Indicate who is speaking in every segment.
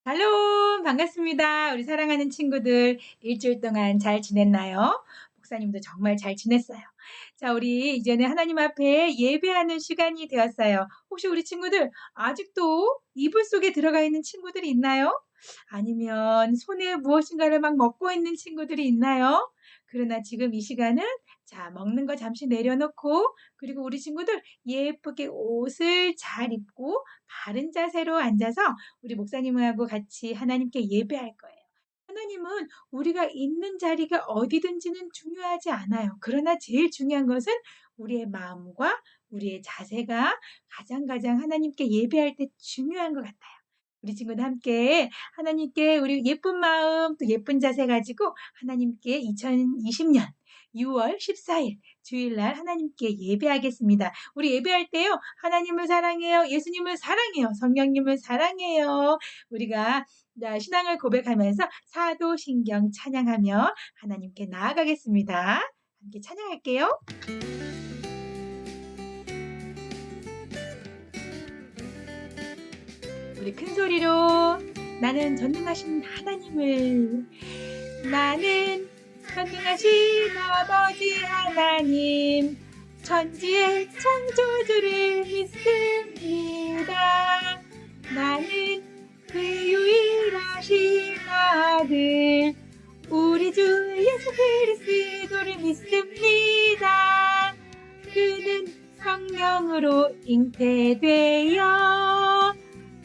Speaker 1: 샬롬 반갑습니다. 우리 사랑하는 친구들 일주일 동안 잘 지냈나요? 목사님도 정말 잘 지냈어요. 자, 우리 이제는 하나님 앞에 예배하는 시간이 되었어요. 혹시 우리 친구들 아직도 이불 속에 들어가 있는 친구들이 있나요? 아니면 손에 무엇인가를 막 먹고 있는 친구들이 있나요? 그러나 지금 이 시간은 자, 먹는 거 잠시 내려놓고 그리고 우리 친구들 예쁘게 옷을 잘 입고 바른 자세로 앉아서 우리 목사님하고 같이 하나님께 예배할 거예요. 하나님은 우리가 있는 자리가 어디든지는 중요하지 않아요. 그러나 제일 중요한 것은 우리의 마음과 우리의 자세가 가장 하나님께 예배할 때 중요한 것 같아요. 우리 친구들 함께 하나님께 우리 예쁜 마음 또 예쁜 자세 가지고 하나님께 2020년 6월 14일 주일날 하나님께 예배하겠습니다. 우리 예배할 때요. 하나님을 사랑해요. 예수님을 사랑해요. 성령님을 사랑해요. 우리가 신앙을 고백하면서 사도신경 찬양하며 하나님께 나아가겠습니다. 함께 찬양할게요. 우리 큰 소리로 나는 전능하신 하나님을 나는 전능하신 아버지 하나님 천지의 창조주를 믿습니다. 나는 그 유일하신 아들 우리 주 예수 그리스도를 믿습니다. 그는 성령으로 잉태되어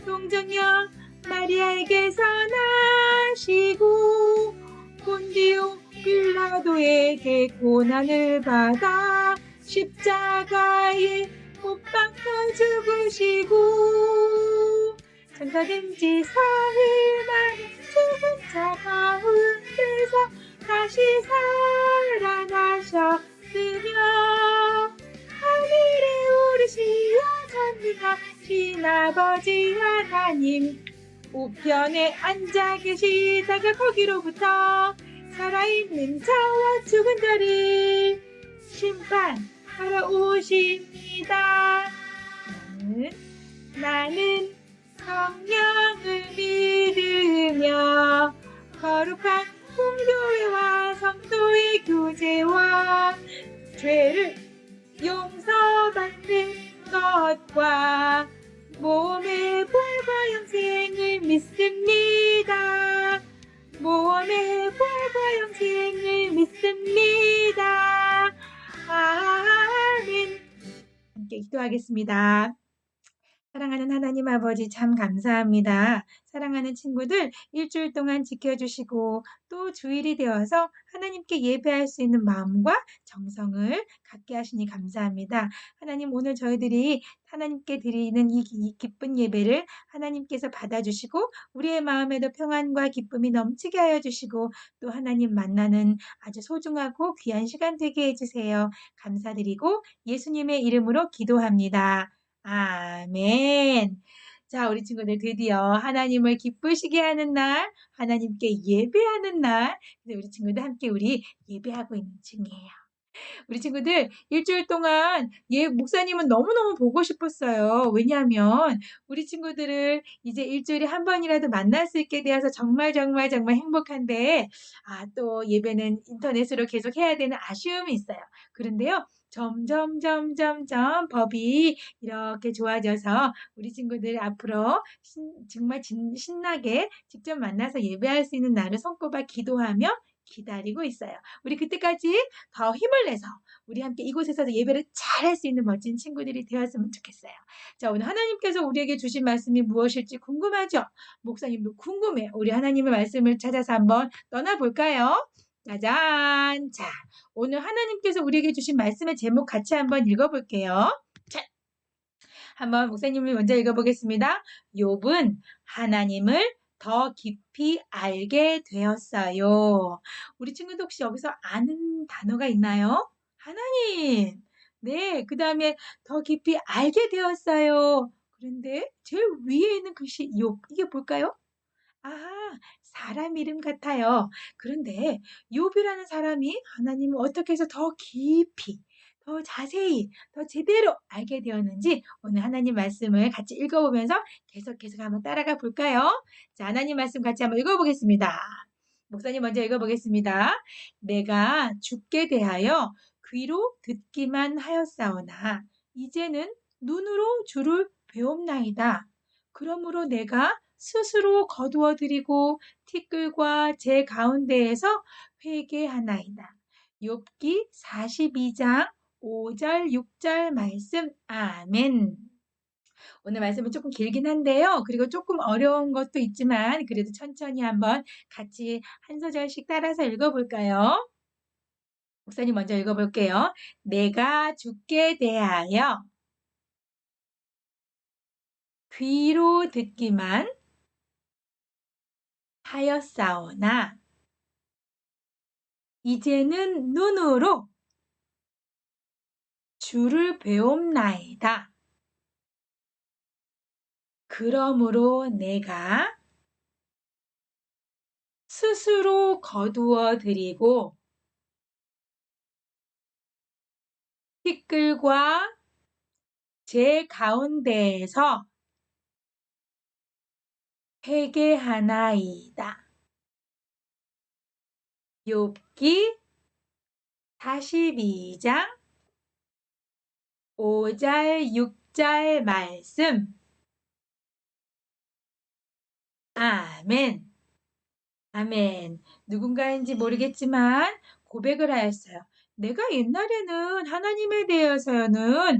Speaker 1: 동정녀 마리아에게서 나시고 본디오 빌라도에게 고난을 받아 십자가에 못 박혀 죽으시고 천사든지 사흘 만에 죽은 자 가운데서 다시 살아나셨으며 하늘에 오르시어 전능하신 아버지 하나님 우편에 앉아 계시다가 거기로부터 살아있는 자와 죽은 자를 심판하러 오십니다. 나는 성령을 믿으며 거룩한 공교회와 성도의 교제와 죄를 용서받는 것과 몸의 부활과 영생을 믿습니다. 몸의 부활과 영생을 믿습니다. 아멘. 함께 기도하겠습니다. 사랑하는 하나님 아버지 참 감사합니다. 사랑하는 친구들 일주일 동안 지켜주시고 또 주일이 되어서 하나님께 예배할 수 있는 마음과 정성을 갖게 하시니 감사합니다. 하나님 오늘 저희들이 하나님께 드리는 이 기쁜 예배를 하나님께서 받아주시고 우리의 마음에도 평안과 기쁨이 넘치게 하여 주시고 또 하나님 만나는 아주 소중하고 귀한 시간 되게 해주세요. 감사드리고 예수님의 이름으로 기도합니다. 아멘. 자, 우리 친구들 드디어 하나님을 기쁘시게 하는 날, 하나님께 예배하는 날, 우리 친구들 함께 우리 예배하고 있는 중이에요. 우리 친구들 일주일 동안 목사님은 너무너무 보고 싶었어요. 왜냐하면 우리 친구들을 이제 일주일에 한 번이라도 만날 수 있게 되어서 정말 행복한데 또 예배는 인터넷으로 계속 해야 되는 아쉬움이 있어요. 그런데요. 점점 법이 이렇게 좋아져서 우리 친구들 앞으로 정말 신나게 직접 만나서 예배할 수 있는 날을 손꼽아 기도하며 기다리고 있어요. 우리 그때까지 더 힘을 내서 우리 함께 이곳에서도 예배를 잘할 수 있는 멋진 친구들이 되었으면 좋겠어요. 자, 오늘 하나님께서 우리에게 주신 말씀이 무엇일지 궁금하죠? 목사님도 궁금해요. 우리 하나님의 말씀을 찾아서 한번 떠나볼까요? 짜잔! 자, 오늘 하나님께서 우리에게 주신 말씀의 제목 같이 한번 읽어볼게요. 자, 한번 목사님을 먼저 읽어보겠습니다. 욥은 하나님을 더 깊이 알게 되었어요. 우리 친구도 혹시 여기서 아는 단어가 있나요? 하나님. 네, 그 다음에 더 깊이 알게 되었어요. 그런데 제일 위에 있는 글씨 욥, 이게 뭘까요? 사람 이름 같아요. 그런데 욥이라는 사람이 하나님을 어떻게 해서 더 더 자세히, 더 제대로 알게 되었는지 오늘 하나님 말씀을 같이 읽어보면서 계속 한번 따라가 볼까요? 자, 하나님 말씀 같이 한번 읽어보겠습니다. 목사님 먼저 읽어보겠습니다. 내가 주께 대하여 귀로 듣기만 하였사오나 이제는 눈으로 주를 배옵나이다. 그러므로 내가 스스로 거두어 드리고 티끌과 제 가운데에서 회개하나이다. 욥기 42장 5절, 6절 말씀. 아멘. 오늘 말씀은 조금 길긴 한데요. 그리고 조금 어려운 것도 있지만 그래도 천천히 한번 같이 한 소절씩 따라서 읽어볼까요? 목사님 먼저 읽어볼게요. 내가 주께 대하여 귀로 듣기만 하였사오나 이제는 눈으로 주를 배움나이다. 그러므로 내가 스스로 거두어 드리고 티끌과 제 가운데에서 회개하나이다. 욥기 42장 5절 6절 말씀. 아멘. 아멘. 누군가인지 모르겠지만 고백을 하였어요. 내가 옛날에는 하나님에 대해서는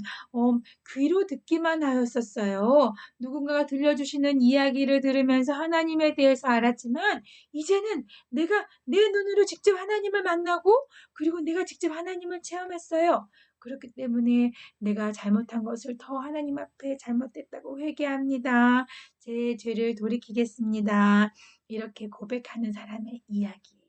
Speaker 1: 귀로 듣기만 하였었어요. 누군가가 들려주시는 이야기를 들으면서 하나님에 대해서 알았지만 이제는 내가 내 눈으로 직접 하나님을 만나고 그리고 내가 직접 하나님을 체험했어요. 그렇기 때문에 내가 잘못한 것을 더 하나님 앞에 잘못됐다고 회개합니다. 제 죄를 돌이키겠습니다. 이렇게 고백하는 사람의 이야기예요.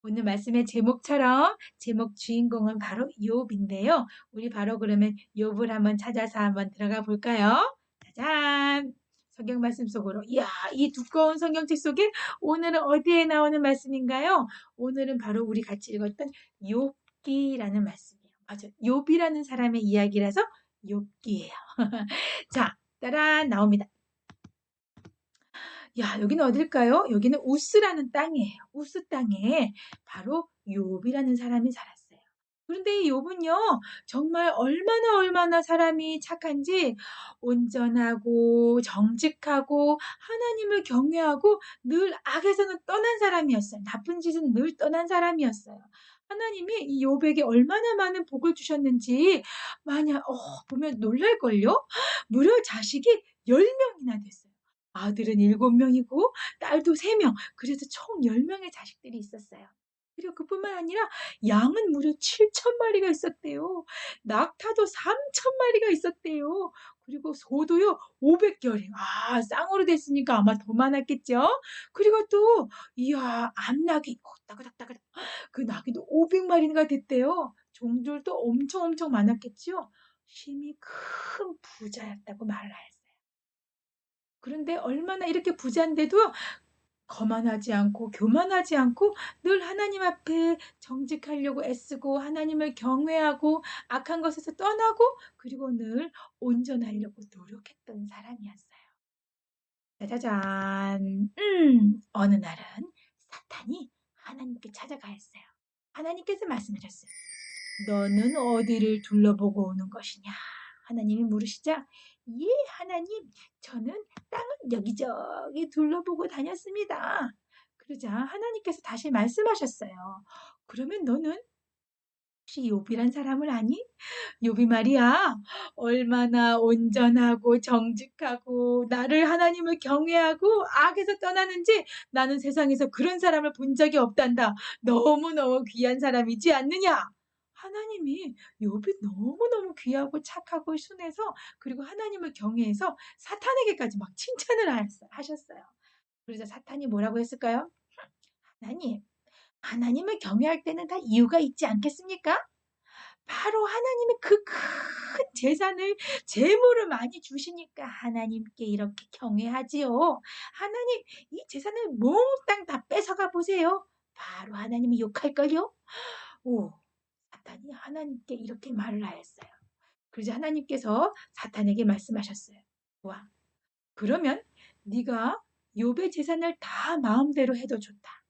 Speaker 1: 오늘 말씀의 제목처럼 제목 주인공은 바로 욥인데요. 우리 바로 그러면 욥을 한번 찾아서 한번 들어가 볼까요? 짜잔! 성경 말씀 속으로. 이야, 이 두꺼운 성경책 속에 오늘은 어디에 나오는 말씀인가요? 오늘은 바로 우리 같이 읽었던 욥기라는 말씀이에요. 맞아요. 욥이라는 사람의 이야기라서 욥기예요. 자, 따라 나옵니다. 야, 여기는 어딜까요? 여기는 우스라는 땅이에요. 우스 땅에 바로 욥이라는 사람이 살았어요. 그런데 이 욥은요, 정말 얼마나 사람이 착한지 온전하고 정직하고 하나님을 경외하고 늘 악에서는 떠난 사람이었어요. 나쁜 짓은 늘 떠난 사람이었어요. 하나님이 이 욥에게 얼마나 많은 복을 주셨는지 보면 놀랄걸요? 무려 자식이 10명이나 됐어요. 아들은 7명이고 딸도 3명. 그래서 총 10명의 자식들이 있었어요. 그리고 그뿐만 아니라 양은 무려 7,000마리가 있었대요. 낙타도 3,000마리가 있었대요. 그리고 소도요 500결이. 쌍으로 됐으니까 아마 더 많았겠죠. 그리고 또 이야 암낙이 따그닥따그닥 그 낙이도 500마리가 됐대요. 종들도 엄청 많았겠죠. 힘이 큰 부자였다고 말을 했어요. 그런데 얼마나 이렇게 부자인데도 거만하지 않고 교만하지 않고 늘 하나님 앞에 정직하려고 애쓰고 하나님을 경외하고 악한 것에서 떠나고 그리고 늘 온전하려고 노력했던 사람이었어요. 짜자잔. 어느 날은 사탄이 하나님께 찾아가 했어요. 하나님께서 말씀하셨어요. 너는 어디를 둘러보고 오는 것이냐? 하나님이 물으시자, 예, 하나님, 저는 땅을 여기저기 둘러보고 다녔습니다. 그러자 하나님께서 다시 말씀하셨어요. 그러면 너는 혹시 욥이란 사람을 아니? 욥이 말이야, 얼마나 온전하고 정직하고 나를 하나님을 경외하고 악에서 떠나는지 나는 세상에서 그런 사람을 본 적이 없단다. 너무너무 귀한 사람이지 않느냐? 하나님이 욥이 너무너무 귀하고 착하고 순해서 그리고 하나님을 경외해서 사탄에게까지 막 칭찬을 하셨어요. 그러자 사탄이 뭐라고 했을까요? 하나님, 하나님을 경외할 때는 다 이유가 있지 않겠습니까? 바로 하나님이 그 큰 재산을, 재물을 많이 주시니까 하나님께 이렇게 경외하지요. 하나님, 이 재산을 몽땅 다 뺏어가 보세요. 바로 하나님이 욕할걸요? 오, 사탄이 하나님께 이렇게 말을 하였어요. 그러자 하나님께서 사탄에게 말씀하셨어요. 좋아. 그러면 네가 욥의 재산을 다 마음대로 해도 좋다.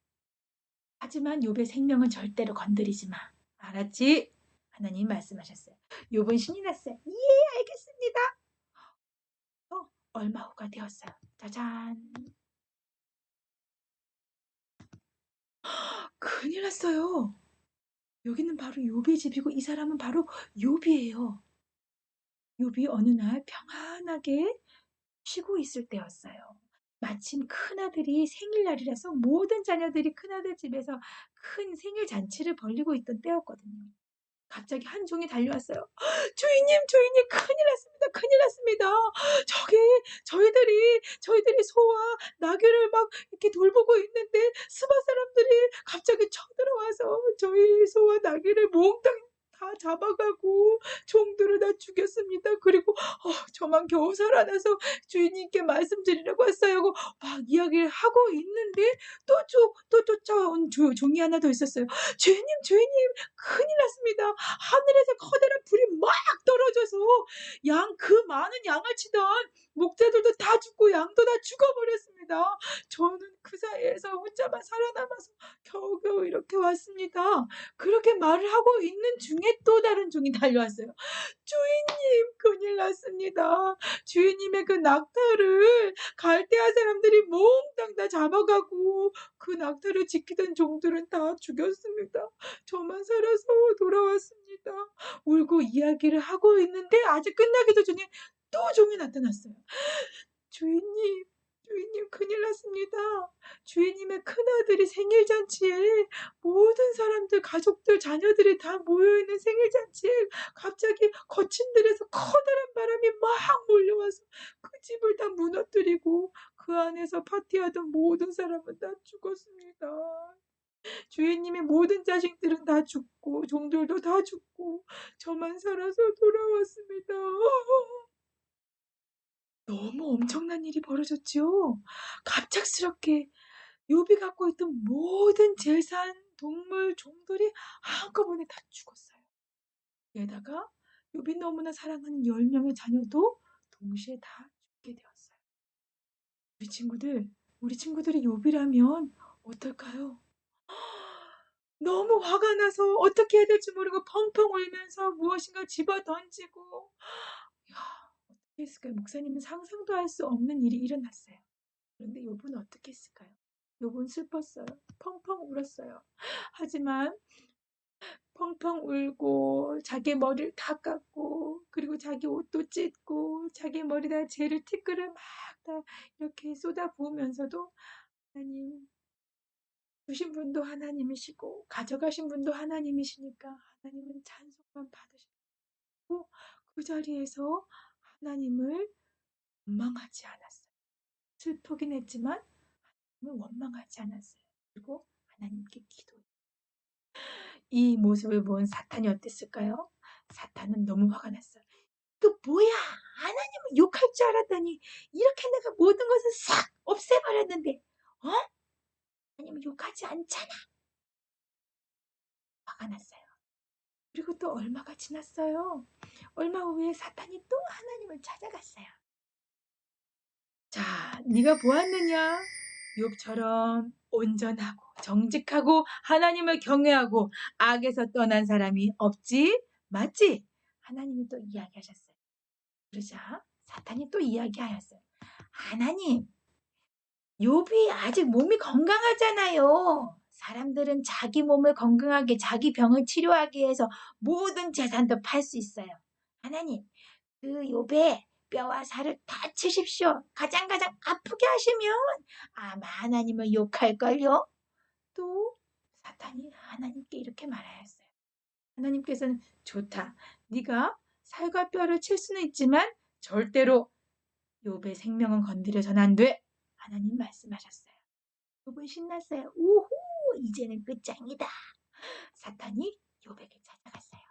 Speaker 1: 하지만 욥의 생명은 절대로 건드리지 마. 알았지? 하나님 말씀하셨어요. 욥은 신이 났어요. 예, 알겠습니다. 얼마 후가 되었어요. 짜잔. 큰일 났어요. 여기는 바로 욥의 집이고 이 사람은 바로 욥이에요. 욥이 어느 날 평안하게 쉬고 있을 때였어요. 마침 큰아들이 생일날이라서 모든 자녀들이 큰아들 집에서 큰 생일 잔치를 벌이고 있던 때였거든요. 갑자기 한 종이 달려왔어요. 주인님, 큰일 났습니다. 큰일 났습니다. 저기, 저희들이 소와 나귀를 막 이렇게 돌보고 있는데, 스바 사람들이 갑자기 쳐들어와서 저희 소와 나귀를 몽땅 다 잡아가고, 종들을 다 죽였습니다. 그리고, 저만 겨우 살아나서 주인님께 말씀드리려고 왔어요. 하고 막 이야기를 하고 있는데, 또 쫓아온 종이 하나 더 있었어요. 주인님, 큰일 났습니다. 하늘에서 커다란 불이 막 떨어져서 그 많은 양을 치던 목자들도 다 죽고 양도 다 죽어버렸습니다. 저는 그 사이에서 혼자만 살아남아서 겨우겨우 이렇게 왔습니다. 그렇게 말을 하고 있는 중에 또 다른 종이 달려왔어요. 주인님, 큰일 났습니다. 주인님의 그 낙타를 갈대아 사람들이 몽땅 다 잡아가고 그 낙타를 지키던 종들은 다 죽였습니다. 저만 살아서 돌아왔습니다. 울고 이야기를 하고 있는데 아직 끝나기도 전에 또 종이 나타났어요. 주인님, 큰일 났습니다. 주인님의 큰아들이 생일잔치에 모든 사람들, 가족들, 자녀들이 다 모여있는 생일잔치에 갑자기 거친 들에서 커다란 바람이 막 몰려와서 그 집을 다 무너뜨리고 그 안에서 파티하던 모든 사람은 다 죽었습니다. 주인님의 모든 자식들은 다 죽고 종들도 다 죽고 저만 살아서 돌아왔습니다. 너무 엄청난 일이 벌어졌지요. 갑작스럽게 욥이 갖고 있던 모든 재산, 동물, 종들이 한꺼번에 다 죽었어요. 게다가 욥이 너무나 사랑하는 10명의 자녀도 동시에 다 죽게 되었어요. 우리 친구들이 욥이라면 어떨까요? 너무 화가 나서 어떻게 해야 될지 모르고 펑펑 울면서 무엇인가 집어던지고 어떻게 했을까요? 목사님은 상상도 할 수 없는 일이 일어났어요. 그런데 욥은 어떻게 했을까요? 욥은 슬펐어요. 펑펑 울었어요. 하지만 펑펑 울고 자기 머리를 다 깎고 그리고 자기 옷도 찢고 자기 머리에다 재를 티끌을 막 다 이렇게 쏟아 부으면서도 하나님 주신 분도 하나님이시고 가져가신 분도 하나님이시니까 하나님은 찬송만 받으시고 그 자리에서 하나님을 원망하지 않았어요. 슬프긴 했지만 하나님을 원망하지 않았어요. 그리고 하나님께 기도해요. 이 모습을 본 사탄이 어땠을까요? 사탄은 너무 화가 났어요. 그 뭐야? 하나님을 욕할 줄 알았더니 이렇게 내가 모든 것을 싹 없애버렸는데 하나님을 욕하지 않잖아. 화가 났어요. 그리고 또 얼마가 지났어요. 얼마 후에 사탄이 또 하나님을 찾아갔어요. 자, 네가 보았느냐? 욥처럼 온전하고 정직하고 하나님을 경외하고 악에서 떠난 사람이 없지? 맞지? 하나님이 또 이야기하셨어요. 그러자 사탄이 또 이야기하였어요. 하나님, 욥이 아직 몸이 건강하잖아요. 사람들은 자기 몸을 건강하게 자기 병을 치료하기 위해서 모든 재산도 팔 수 있어요. 하나님, 그 욥의 뼈와 살을 다 치십시오. 가장 아프게 하시면 아마 하나님을 욕할걸요. 또 사탄이 하나님께 이렇게 말하였어요. 하나님께서는 좋다. 네가 살과 뼈를 칠 수는 있지만 절대로 욥의 생명은 건드려서는 안 돼. 하나님 말씀하셨어요. 욥은 신났어요. 우후, 이제는 끝장이다. 사탄이 욥에게 찾아갔어요.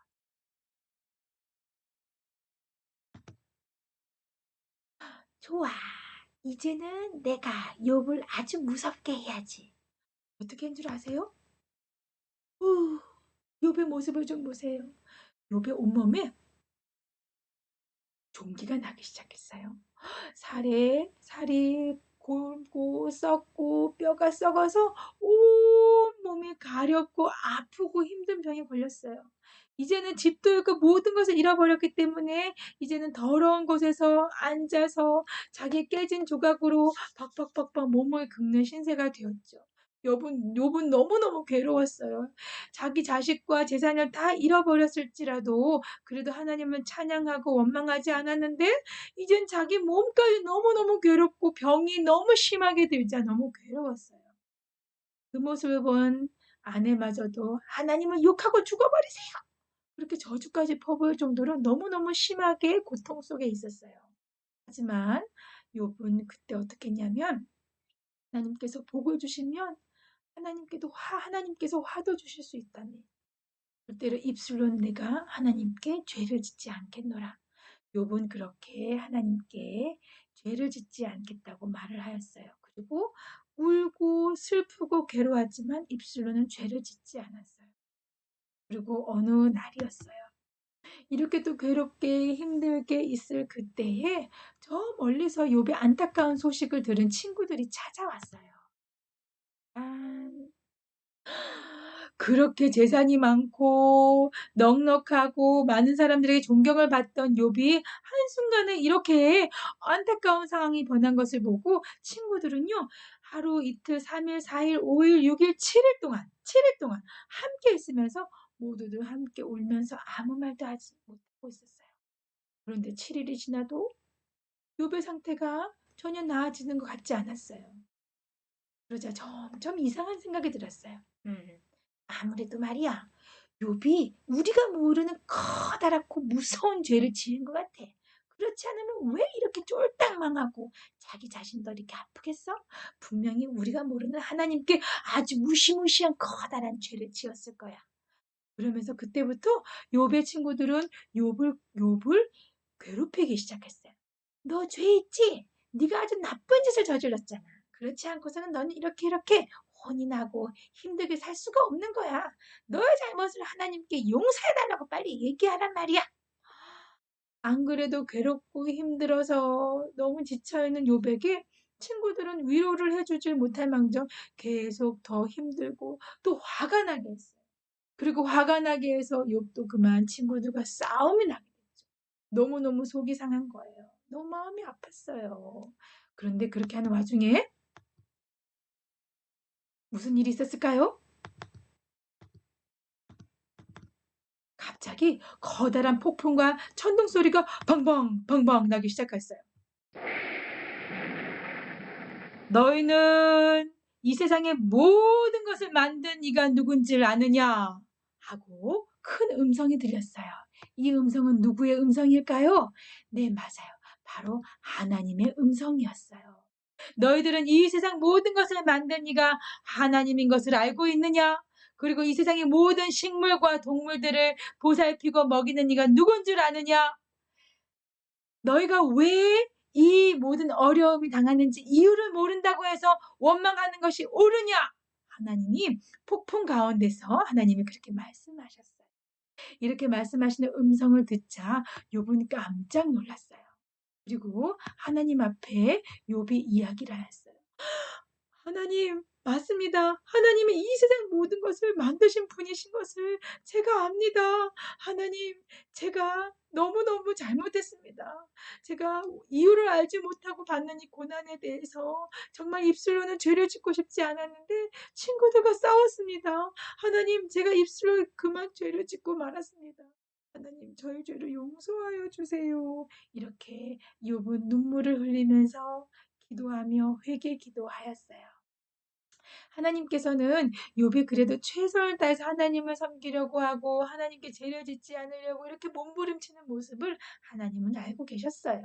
Speaker 1: 좋아. 이제는 내가 욥을 아주 무섭게 해야지. 어떻게 한 줄 아세요? 욥의 모습을 좀 보세요. 욥의 온몸에 종기가 나기 시작했어요. 살이 골고 썩고 뼈가 썩어서 온몸이 가렵고 아프고 힘든 병에 걸렸어요. 이제는 집도 잃고 모든 것을 잃어버렸기 때문에 이제는 더러운 곳에서 앉아서 자기 깨진 조각으로 벅벅벅벅 몸을 긁는 신세가 되었죠. 욥은 너무너무 괴로웠어요. 자기 자식과 재산을 다 잃어버렸을지라도 그래도 하나님을 찬양하고 원망하지 않았는데 이젠 자기 몸까지 너무너무 괴롭고 병이 너무 심하게 들자 너무 괴로웠어요. 그 모습을 본 아내마저도 하나님을 욕하고 죽어버리세요. 그렇게 저주까지 퍼부을 정도로 너무너무 심하게 고통 속에 있었어요. 하지만 욥은 그때 어떻게 했냐면 하나님께서 복을 주시면 하나님께서 화도 주실 수 있다니. 그때로 입술로 내가 하나님께 죄를 짓지 않겠노라. 욥은 그렇게 하나님께 죄를 짓지 않겠다고 말을 하였어요. 그리고 울고 슬프고 괴로웠지만 입술로는 죄를 짓지 않았어요. 그리고 어느 날이었어요. 이렇게 또 괴롭게 힘들게 있을 그때에 저 멀리서 욥의 안타까운 소식을 들은 친구들이 찾아왔어요. 그렇게 재산이 많고 넉넉하고 많은 사람들에게 존경을 받던 욥이 한순간에 이렇게 안타까운 상황이 변한 것을 보고 친구들은요. 하루 이틀 3일 4일 5일 6일 7일 동안 함께 있으면서 모두들 함께 울면서 아무 말도 하지 못하고 있었어요. 그런데 7일이 지나도 욥의 상태가 전혀 나아지는 것 같지 않았어요. 그러자 점점 이상한 생각이 들었어요. 아무래도 말이야. 욥이 우리가 모르는 커다랗고 무서운 죄를 지은 것 같아. 그렇지 않으면 왜 이렇게 쫄딱 망하고 자기 자신도 이렇게 아프겠어? 분명히 우리가 모르는 하나님께 아주 무시무시한 커다란 죄를 지었을 거야. 그러면서 그때부터 욥의 친구들은 욥을 괴롭히기 시작했어요. 너 죄 있지? 네가 아주 나쁜 짓을 저질렀잖아. 그렇지 않고서는 너는 이렇게 혼이 나고 힘들게 살 수가 없는 거야. 너의 잘못을 하나님께 용서해달라고 빨리 얘기하란 말이야. 안 그래도 괴롭고 힘들어서 너무 지쳐있는 욥에게 친구들은 위로를 해주질 못할 망정 계속 더 힘들고 또 화가 나게 했어요. 그리고 화가 나게 해서 욥도 그만 친구들과 싸움이 나게 됐죠. 너무너무 속이 상한 거예요. 너무 마음이 아팠어요. 그런데 그렇게 하는 와중에 무슨 일이 있었을까요? 갑자기 커다란 폭풍과 천둥 소리가 벙벙 벙벙 나기 시작했어요. 너희는 이 세상의 모든 것을 만든 이가 누군지를 아느냐? 하고 큰 음성이 들렸어요. 이 음성은 누구의 음성일까요? 네, 맞아요. 바로 하나님의 음성이었어요. 너희들은 이 세상 모든 것을 만든 이가 하나님인 것을 알고 있느냐? 그리고 이 세상의 모든 식물과 동물들을 보살피고 먹이는 이가 누군 줄 아느냐? 너희가 왜 이 모든 어려움이 당하는지 이유를 모른다고 해서 원망하는 것이 옳으냐? 하나님이 폭풍 가운데서 하나님이 그렇게 말씀하셨어요. 이렇게 말씀하시는 음성을 듣자 욥은 깜짝 놀랐어요. 그리고 하나님 앞에 욥이 이야기를 하였어요. 하나님, 맞습니다. 하나님이 이 세상 모든 것을 만드신 분이신 것을 제가 압니다. 하나님, 제가 너무너무 잘못했습니다. 제가 이유를 알지 못하고 받는 이 고난에 대해서 정말 입술로는 죄를 짓고 싶지 않았는데 친구들과 싸웠습니다. 하나님, 제가 입술로 그만 죄를 짓고 말았습니다. 하나님, 저희 죄를 용서하여 주세요. 이렇게 욥은 눈물을 흘리면서 기도하며 회개 기도하였어요. 하나님께서는 욥이 그래도 최선을 다해서 하나님을 섬기려고 하고 하나님께 죄를 짓지 않으려고 이렇게 몸부림치는 모습을 하나님은 알고 계셨어요.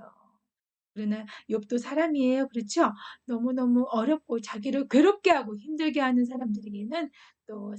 Speaker 1: 그러나 욥도 사람이에요. 그렇죠? 너무너무 어렵고 자기를 괴롭게 하고 힘들게 하는 사람들에게는 또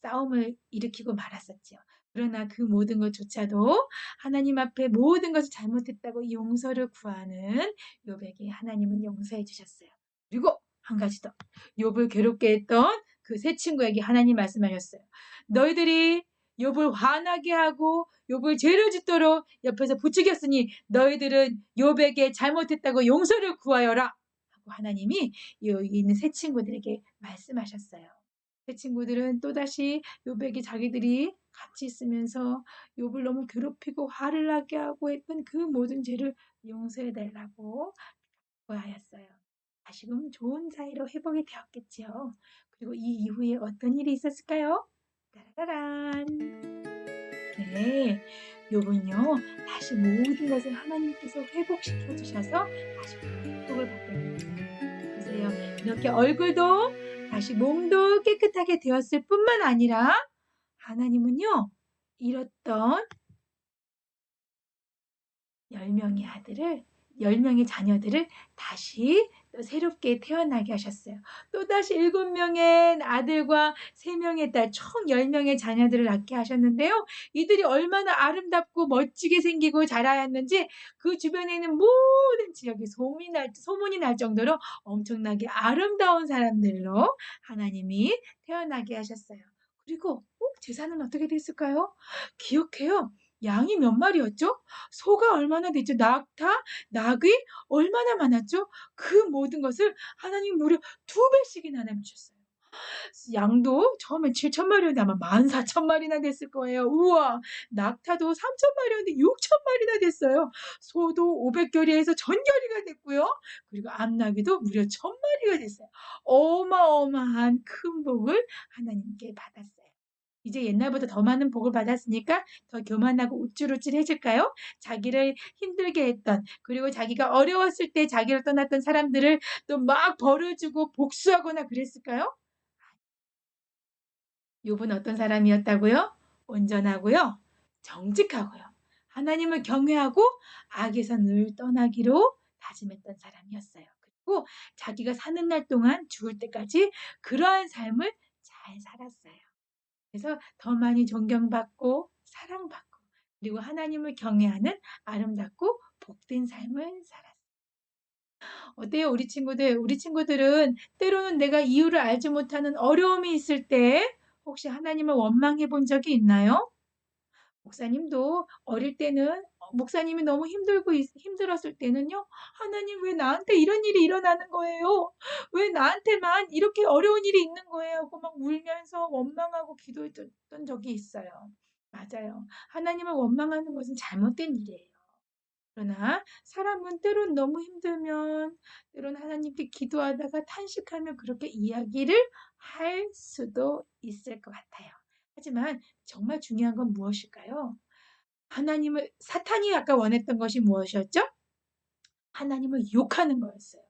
Speaker 1: 싸움을 일으키고 말았었죠. 그러나 그 모든 것조차도 하나님 앞에 모든 것을 잘못했다고 용서를 구하는 욥에게 하나님은 용서해 주셨어요. 그리고 한 가지 더. 욥을 괴롭게 했던 그 세 친구에게 하나님 말씀하셨어요. 너희들이 욥을 화나게 하고 욥을 죄를 짓도록 옆에서 부추겼으니 너희들은 욥에게 잘못했다고 용서를 구하여라 하고 하나님이 여기 있는 세 친구들에게 말씀하셨어요. 세 친구들은 또다시 욥에게 자기들이 같이 있으면서 욥을 너무 괴롭히고 화를 나게 하고 했던 그 모든 죄를 용서해달라고 구하였어요. 다시금 좋은 사이로 회복이 되었겠지요. 그리고 이 이후에 어떤 일이 있었을까요? 따라란. 네, 욥은요 다시 모든 것을 하나님께서 회복시켜 주셔서 다시 회복을 받게 됩니다. 보세요, 이렇게 얼굴도 다시 몸도 깨끗하게 되었을 뿐만 아니라 하나님은요 잃었던 10명의 아들을 10명의 자녀들을 다시 또 새롭게 태어나게 하셨어요. 또다시 7명의 아들과 3명의 딸, 총 10명의 자녀들을 낳게 하셨는데요. 이들이 얼마나 아름답고 멋지게 생기고 자라였는지 그 주변에 있는 모든 지역에 소문이 날 정도로 엄청나게 아름다운 사람들로 하나님이 태어나게 하셨어요. 그리고 재산은 어떻게 됐을까요? 기억해요. 양이 몇 마리였죠? 소가 얼마나 됐죠? 낙이 얼마나 많았죠? 그 모든 것을 하나님 무려 2배씩이나 남주셨어요. 양도 처음에 7,000마리였는데 아마 14,000마리나 됐을 거예요. 우와! 낙타도 3,000마리였는데 6,000마리나 됐어요. 소도 500결의에서 1,000결의가 됐고요. 그리고 암나귀도 무려 1,000마리가 됐어요. 어마어마한 큰 복을 하나님께 받았어요. 이제 옛날보다 더 많은 복을 받았으니까 더 교만하고 우쭐우쭐해질까요? 자기를 힘들게 했던, 그리고 자기가 어려웠을 때 자기를 떠났던 사람들을 또 막 벌어주고 복수하거나 그랬을까요? 욥은 어떤 사람이었다고요? 온전하고요, 정직하고요, 하나님을 경외하고 악에서 늘 떠나기로 다짐했던 사람이었어요. 그리고 자기가 사는 날 동안 죽을 때까지 그러한 삶을 잘 살았어요. 그래서 더 많이 존경받고 사랑받고 그리고 하나님을 경외하는 아름답고 복된 삶을 살았어요. 어때요, 우리 친구들? 우리 친구들은 때로는 내가 이유를 알지 못하는 어려움이 있을 때 혹시 하나님을 원망해 본 적이 있나요? 목사님도 어릴 때는 목사님이 너무 힘들었을 때는요, 하나님 왜 나한테 이런 일이 일어나는 거예요? 왜 나한테만 이렇게 어려운 일이 있는 거예요? 하고 막 울면서 원망하고 기도했던 적이 있어요. 맞아요. 하나님을 원망하는 것은 잘못된 일이에요. 그러나 사람은 때론 너무 힘들면 때론 하나님께 기도하다가 탄식하며 그렇게 이야기를 할 수도 있을 것 같아요. 하지만 정말 중요한 건 무엇일까요? 사탄이 아까 원했던 것이 무엇이었죠? 하나님을 욕하는 거였어요.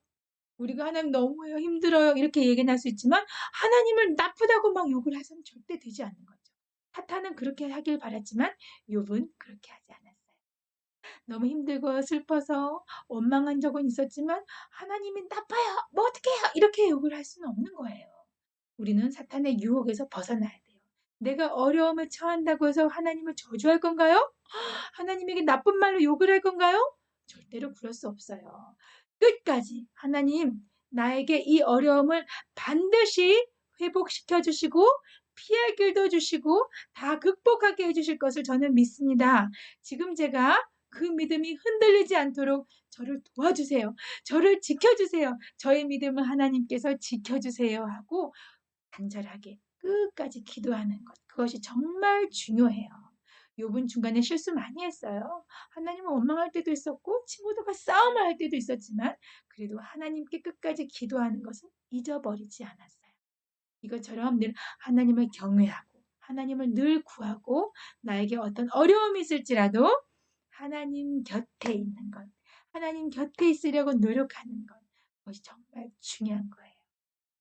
Speaker 1: 우리가 하나님 너무 힘들어요 이렇게 얘기는 할 수 있지만 하나님을 나쁘다고 막 욕을 해서는 절대 되지 않는 거죠. 사탄은 그렇게 하길 바랐지만 욥은 그렇게 하지 않았어요. 너무 힘들고 슬퍼서 원망한 적은 있었지만 하나님이 나빠요, 뭐 어떡해요 이렇게 욕을 할 수는 없는 거예요. 우리는 사탄의 유혹에서 벗어나야 돼요. 내가 어려움을 처한다고 해서 하나님을 저주할 건가요? 하나님에게 나쁜 말로 욕을 할 건가요? 절대로 그럴 수 없어요. 끝까지 하나님, 나에게 이 어려움을 반드시 회복시켜 주시고 피할 길도 주시고 다 극복하게 해주실 것을 저는 믿습니다. 지금 제가 그 믿음이 흔들리지 않도록 저를 도와주세요. 저를 지켜주세요. 저의 믿음을 하나님께서 지켜주세요 하고 간절하게 끝까지 기도하는 것. 그것이 정말 중요해요. 욥은 중간에 실수 많이 했어요. 하나님을 원망할 때도 있었고 친구들과 싸움을 할 때도 있었지만 그래도 하나님께 끝까지 기도하는 것은 잊어버리지 않았어요. 이것처럼 늘 하나님을 경외하고 하나님을 늘 구하고 나에게 어떤 어려움이 있을지라도 하나님 곁에 있는 것, 하나님 곁에 있으려고 노력하는 것, 그것이 정말 중요한 거예요.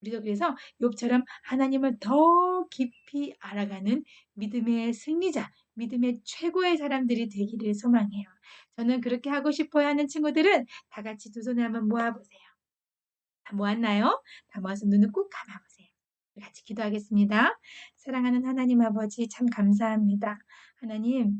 Speaker 1: 우리도 그래서 욥처럼 하나님을 더 깊이 알아가는 믿음의 승리자, 믿음의 최고의 사람들이 되기를 소망해요. 저는 그렇게 하고 싶어야 하는 친구들은 다 같이 두 손을 한번 모아보세요. 다 모았나요? 다 모아서 눈을 꼭 감아보세요. 같이 기도하겠습니다. 사랑하는 하나님 아버지 참 감사합니다. 하나님,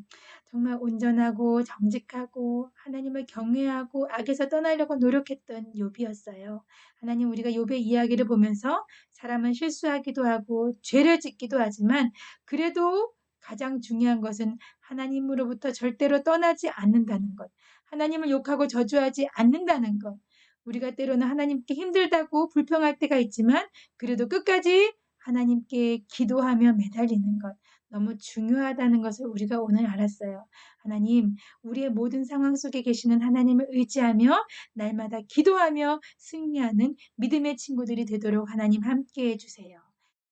Speaker 1: 정말 온전하고 정직하고 하나님을 경외하고 악에서 떠나려고 노력했던 욥이었어요. 하나님, 우리가 욥의 이야기를 보면서 사람은 실수하기도 하고 죄를 짓기도 하지만 그래도 가장 중요한 것은 하나님으로부터 절대로 떠나지 않는다는 것. 하나님을 욕하고 저주하지 않는다는 것. 우리가 때로는 하나님께 힘들다고 불평할 때가 있지만 그래도 끝까지 하나님께 기도하며 매달리는 것. 너무 중요하다는 것을 우리가 오늘 알았어요. 하나님, 우리의 모든 상황 속에 계시는 하나님을 의지하며 날마다 기도하며 승리하는 믿음의 친구들이 되도록 하나님 함께 해주세요.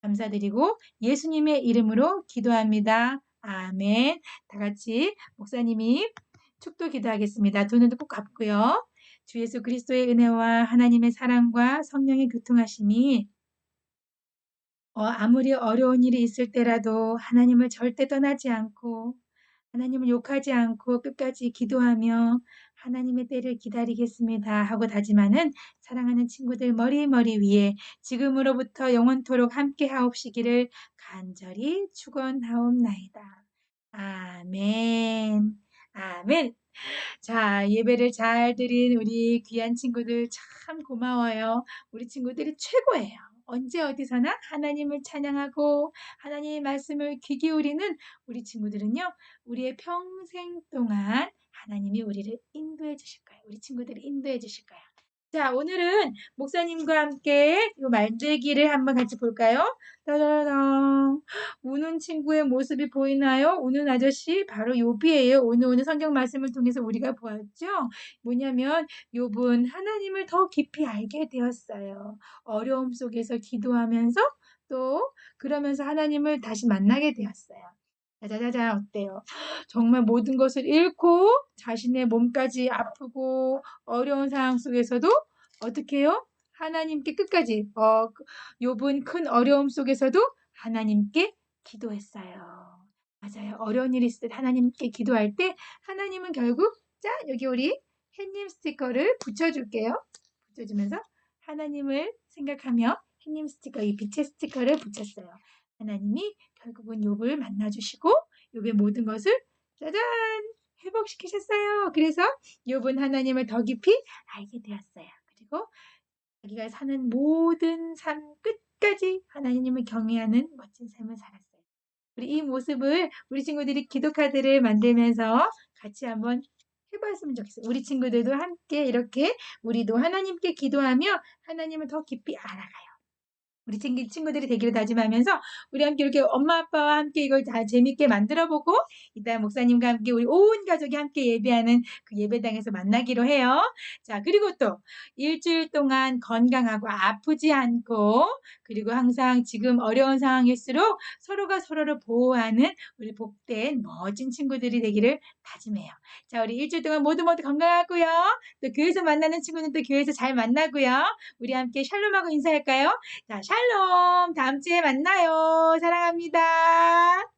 Speaker 1: 감사드리고 예수님의 이름으로 기도합니다. 아멘. 다 같이 목사님이 축도 기도하겠습니다. 두 눈도 꼭 감고요. 주 예수 그리스도의 은혜와 하나님의 사랑과 성령의 교통하심이 아무리 어려운 일이 있을 때라도 하나님을 절대 떠나지 않고 하나님을 욕하지 않고 끝까지 기도하며 하나님의 때를 기다리겠습니다 하고 다짐하는 사랑하는 친구들 머리 위에 지금으로부터 영원토록 함께 하옵시기를 간절히 축원하옵나이다. 아멘. 아멘. 자, 예배를 잘 드린 우리 귀한 친구들 참 고마워요. 우리 친구들이 최고예요. 언제 어디서나 하나님을 찬양하고 하나님의 말씀을 귀 기울이는 우리 친구들은요. 우리의 평생 동안 하나님이 우리를 인도해 주실 거예요. 우리 친구들을 인도해 주실 거예요. 자, 오늘은 목사님과 함께 이 만들기를 한번 같이 볼까요? 따다당. 우는 친구의 모습이 보이나요? 우는 아저씨 바로 욥이에요. 오늘 성경 말씀을 통해서 우리가 보았죠. 뭐냐면 욥은 하나님을 더 깊이 알게 되었어요. 어려움 속에서 기도하면서 또 그러면서 하나님을 다시 만나게 되었어요. 자자자자 어때요? 정말 모든 것을 잃고 자신의 몸까지 아프고 어려운 상황 속에서도 어떻게 해요? 하나님께 끝까지 욥은 큰 어려움 속에서도 하나님께 기도했어요. 맞아요. 어려운 일이 있을 때 하나님께 기도할 때 하나님은 결국 자 여기 우리 햇님 스티커를 붙여줄게요. 붙여주면서 하나님을 생각하며 햇님 스티커 이 빛의 스티커를 붙였어요. 하나님이 결국은 욥을 만나주시고 욥의 모든 것을 짜잔 회복시키셨어요. 그래서 욥은 하나님을 더 깊이 알게 되었어요. 그리고 자기가 사는 모든 삶 끝까지 하나님을 경외하는 멋진 삶을 살았어요. 우리 이 모습을 우리 친구들이 기도카드를 만들면서 같이 한번 해봤으면 좋겠어요. 우리 친구들도 함께 이렇게 우리도 하나님께 기도하며 하나님을 더 깊이 알아가요. 우리 친구들이 되기를 다짐하면서 우리 함께 이렇게 엄마 아빠와 함께 이걸 다 재밌게 만들어보고 이따 목사님과 함께 우리 온 가족이 함께 예배하는 그 예배당에서 만나기로 해요. 자, 그리고 또 일주일 동안 건강하고 아프지 않고 그리고 항상 지금 어려운 상황일수록 서로가 서로를 보호하는 우리 복된 멋진 친구들이 되기를 다짐해요. 자, 우리 일주일 동안 모두 건강하고요. 또 교회에서 만나는 친구는 또 교회에서 잘 만나고요. 우리 함께 샬롬하고 인사할까요? 자, 샬롬. 다음 주에 만나요. 사랑합니다.